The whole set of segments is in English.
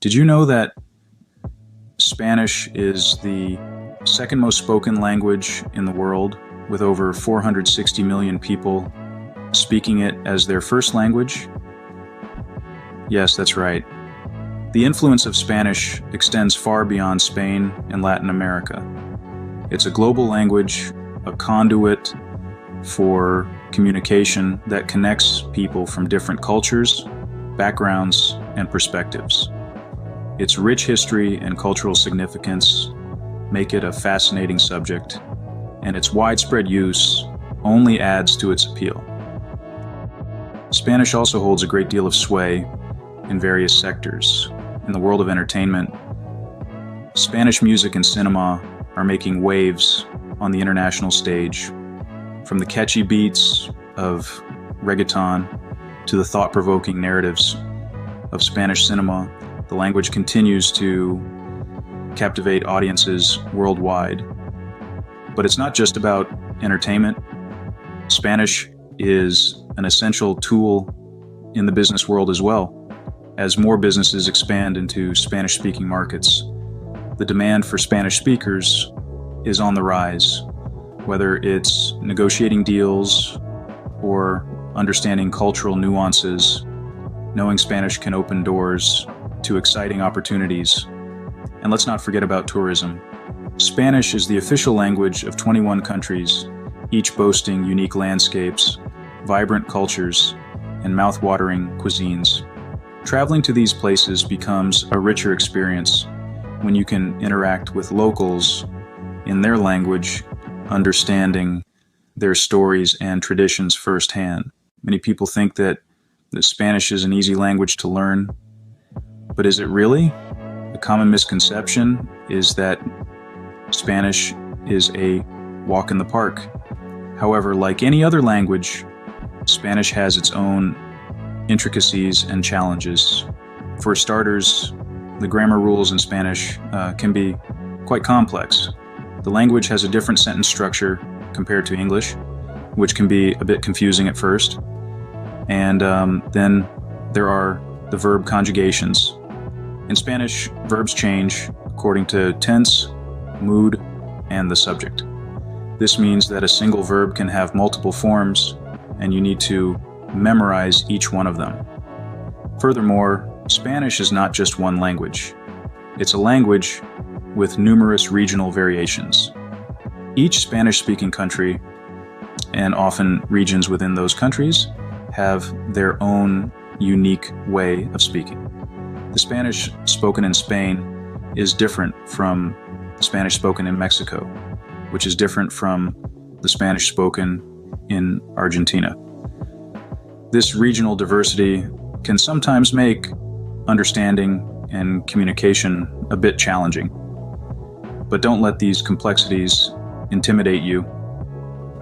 Did you know that Spanish is the second most spoken language in the world, with over 460 million people speaking it as their first language? Yes, that's right. The influence of Spanish extends far beyond Spain and Latin America. It's a global language, a conduit for communication that connects people from different cultures, backgrounds, and perspectives. Its rich history and cultural significance make it a fascinating subject, and its widespread use only adds to its appeal. Spanish also holds a great deal of sway in various sectors. In the world of entertainment, Spanish music and cinema are making waves on the international stage. From the catchy beats of reggaeton to the thought-provoking narratives of Spanish cinema, the language continues to captivate audiences worldwide. But it's not just about entertainment. Spanish is an essential tool in the business world as well. As more businesses expand into Spanish-speaking markets, the demand for Spanish speakers is on the rise, whether it's negotiating deals or understanding cultural nuances. Knowing Spanish can open doors to exciting opportunities. And let's not forget about tourism. Spanish is the official language of 21 countries, each boasting unique landscapes, vibrant cultures, and mouth-watering cuisines. Traveling to these places becomes a richer experience when you can interact with locals in their language, understanding their stories and traditions firsthand. Many people think that Spanish is an easy language to learn, but is it really? A common misconception is that Spanish is a walk in the park. However, like any other language, Spanish has its own intricacies and challenges. For starters, the grammar rules in Spanish can be quite complex. The language has a different sentence structure compared to English, which can be a bit confusing at first. And then there are the verb conjugations. In Spanish, verbs change according to tense, mood, and the subject. This means that a single verb can have multiple forms, and you need to memorize each one of them. Furthermore, Spanish is not just one language. It's a language with numerous regional variations. Each Spanish-speaking country, and often regions within those countries, have their own unique way of speaking. The Spanish spoken in Spain is different from the Spanish spoken in Mexico, which is different from the Spanish spoken in Argentina. This regional diversity can sometimes make understanding and communication a bit challenging. But don't let these complexities intimidate you.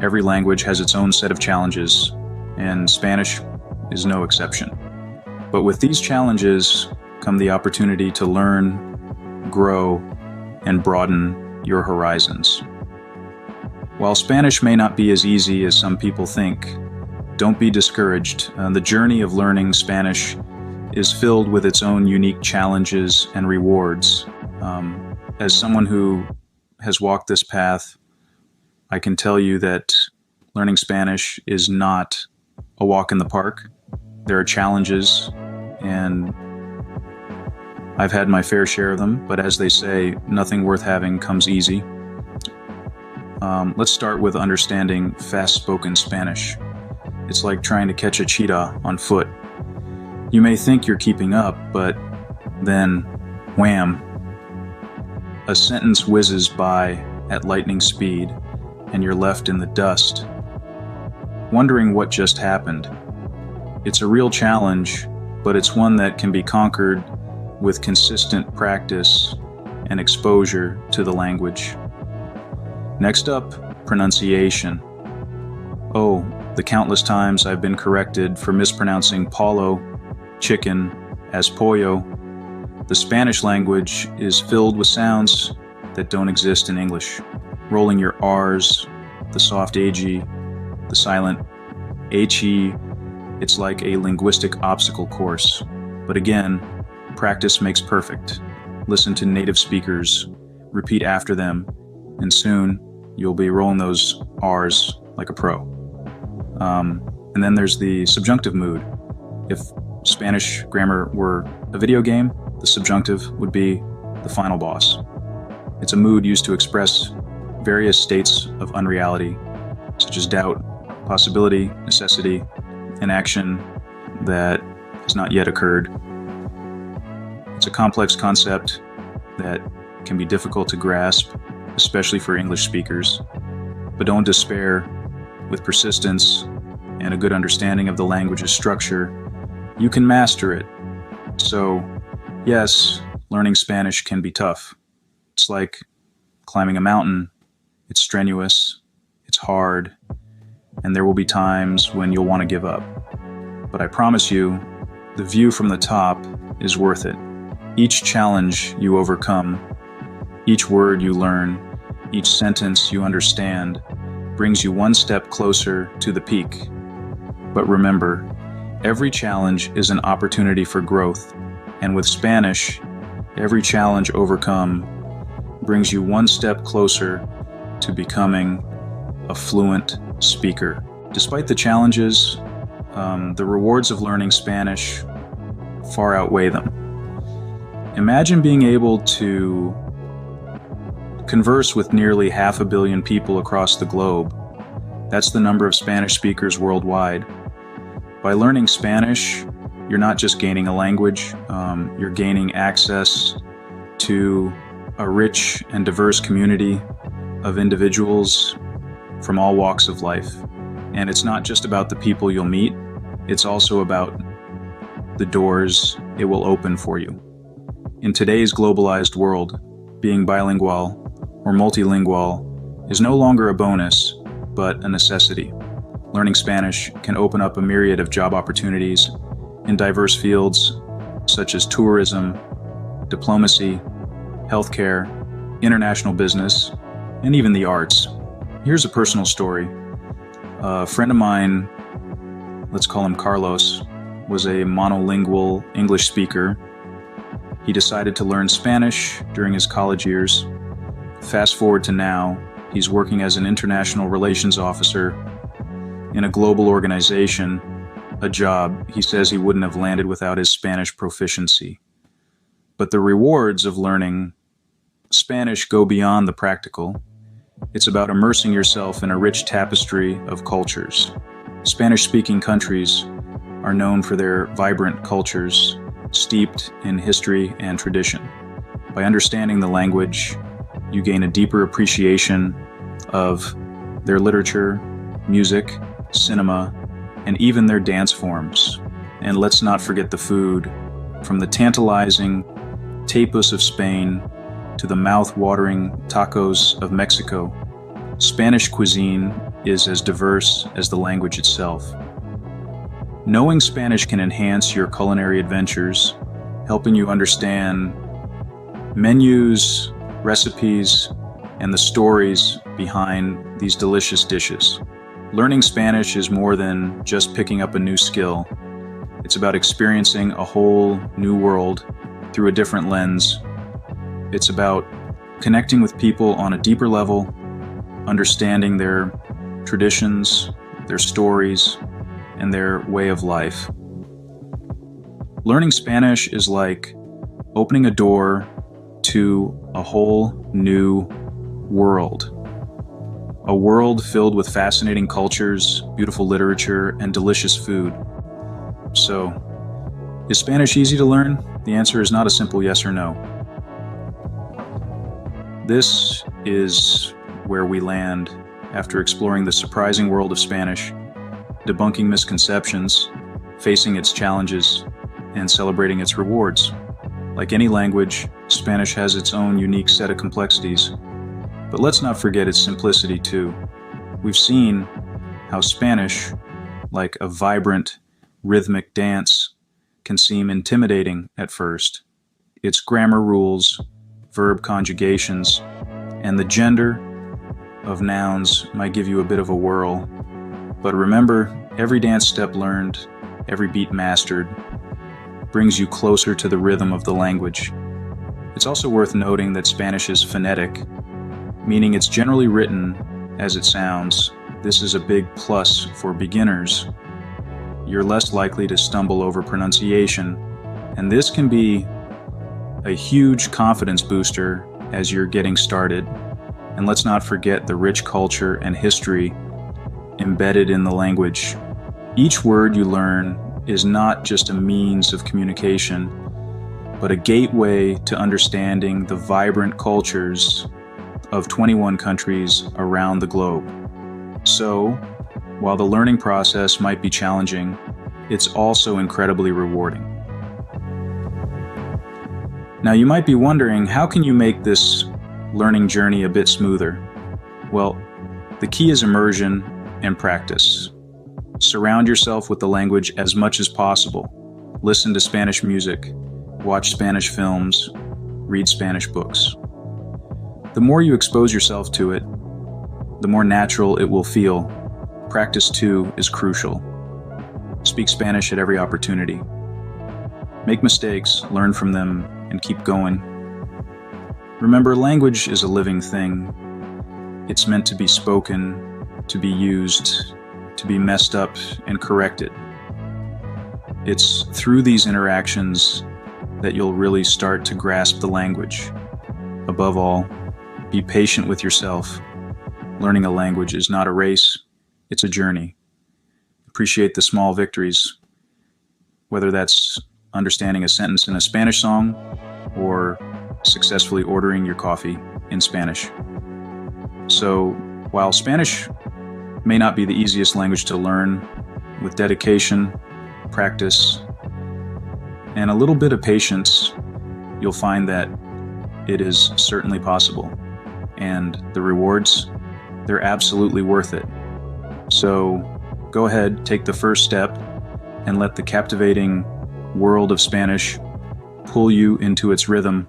Every language has its own set of challenges, and Spanish is no exception. But with these challenges come the opportunity to learn, grow, and broaden your horizons. While Spanish may not be as easy as some people think, don't be discouraged. The journey of learning Spanish is filled with its own unique challenges and rewards. As someone who has walked this path, I can tell you that learning Spanish is not a walk in the park. There are challenges, and I've had my fair share of them, but as they say, nothing worth having comes easy. Let's start with understanding fast-spoken Spanish. It's like trying to catch a cheetah on foot. You may think you're keeping up, but then, wham, a sentence whizzes by at lightning speed, and you're left in the dust, wondering what just happened. It's a real challenge, but it's one that can be conquered with consistent practice and exposure to the language. Next up, pronunciation. Oh, the countless times I've been corrected for mispronouncing Paulo, chicken, as pollo. The Spanish language is filled with sounds that don't exist in English. Rolling your R's, the soft AG, the silent HE, it's like a linguistic obstacle course. But again, Practice makes perfect. Listen to native speakers, repeat after them, and soon you'll be rolling those R's like a pro. And then there's the subjunctive mood. If Spanish grammar were a video game, the subjunctive would be the final boss. It's a mood used to express various states of unreality, such as doubt, possibility, necessity, and action that has not yet occurred. It's a complex concept that can be difficult to grasp, especially for English speakers. But don't despair. With persistence and a good understanding of the language's structure, you can master it. So, yes, learning Spanish can be tough. It's like climbing a mountain. It's strenuous, it's hard, and there will be times when you'll want to give up. But I promise you, the view from the top is worth it. Each challenge you overcome, each word you learn, each sentence you understand, brings you one step closer to the peak. But remember, every challenge is an opportunity for growth, and with Spanish, every challenge overcome brings you one step closer to becoming a fluent speaker. Despite the challenges, the rewards of learning Spanish far outweigh them. Imagine being able to converse with nearly 500 million people across the globe. That's the number of Spanish speakers worldwide. By learning Spanish, you're not just gaining a language, you're gaining access to a rich and diverse community of individuals from all walks of life. And it's not just about the people you'll meet, it's also about the doors it will open for you. In today's globalized world, being bilingual or multilingual is no longer a bonus, but a necessity. Learning Spanish can open up a myriad of job opportunities in diverse fields such as tourism, diplomacy, healthcare, international business, and even the arts. Here's a personal story. A friend of mine, let's call him Carlos, was a monolingual English speaker. He decided to learn Spanish during his college years. Fast forward to now, he's working as an international relations officer in a global organization, a job he says he wouldn't have landed without his Spanish proficiency. But the rewards of learning Spanish go beyond the practical. It's about immersing yourself in a rich tapestry of cultures. Spanish-speaking countries are known for their vibrant cultures, steeped in history and tradition. By understanding the language, you gain a deeper appreciation of their literature, music, cinema, and even their dance forms. And let's not forget the food. From the tantalizing tapas of Spain to the mouth-watering tacos of Mexico, Spanish cuisine is as diverse as the language itself. Knowing Spanish can enhance your culinary adventures, helping you understand menus, recipes, and the stories behind these delicious dishes. Learning Spanish is more than just picking up a new skill. It's about experiencing a whole new world through a different lens. It's about connecting with people on a deeper level, understanding their traditions, their stories, and their way of life. Learning Spanish is like opening a door to a whole new world. A world filled with fascinating cultures, beautiful literature, and delicious food. So, is Spanish easy to learn? The answer is not a simple yes or no. This is where we land after exploring the surprising world of Spanish, debunking misconceptions, facing its challenges, and celebrating its rewards. Like any language, Spanish has its own unique set of complexities. But let's not forget its simplicity too. We've seen how Spanish, like a vibrant, rhythmic dance, can seem intimidating at first. Its grammar rules, verb conjugations, and the gender of nouns might give you a bit of a whirl. But remember, every dance step learned, every beat mastered, brings you closer to the rhythm of the language. It's also worth noting that Spanish is phonetic, meaning it's generally written as it sounds. This is a big plus for beginners. You're less likely to stumble over pronunciation, and this can be a huge confidence booster as you're getting started. And let's not forget the rich culture and history embedded in the language. Each word you learn is not just a means of communication, but a gateway to understanding the vibrant cultures of 21 countries around the globe. So, while the learning process might be challenging, it's also incredibly rewarding. Now, you might be wondering, how can you make this learning journey a bit smoother? Well, the key is immersion and practice. Surround yourself with the language as much as possible. Listen to Spanish music, watch Spanish films, read Spanish books. The more you expose yourself to it, the more natural it will feel. Practice, too, is crucial. Speak Spanish at every opportunity. Make mistakes, learn from them, and keep going. Remember, language is a living thing. It's meant to be spoken, to be used, to be messed up and corrected. It's through these interactions that you'll really start to grasp the language. Above all, be patient with yourself. Learning a language is not a race, it's a journey. Appreciate the small victories, whether that's understanding a sentence in a Spanish song or successfully ordering your coffee in Spanish. So, while Spanish may not be the easiest language to learn, with dedication, practice, and a little bit of patience, you'll find that it is certainly possible. And the rewards, they're absolutely worth it. So go ahead, take the first step, and let the captivating world of Spanish pull you into its rhythm.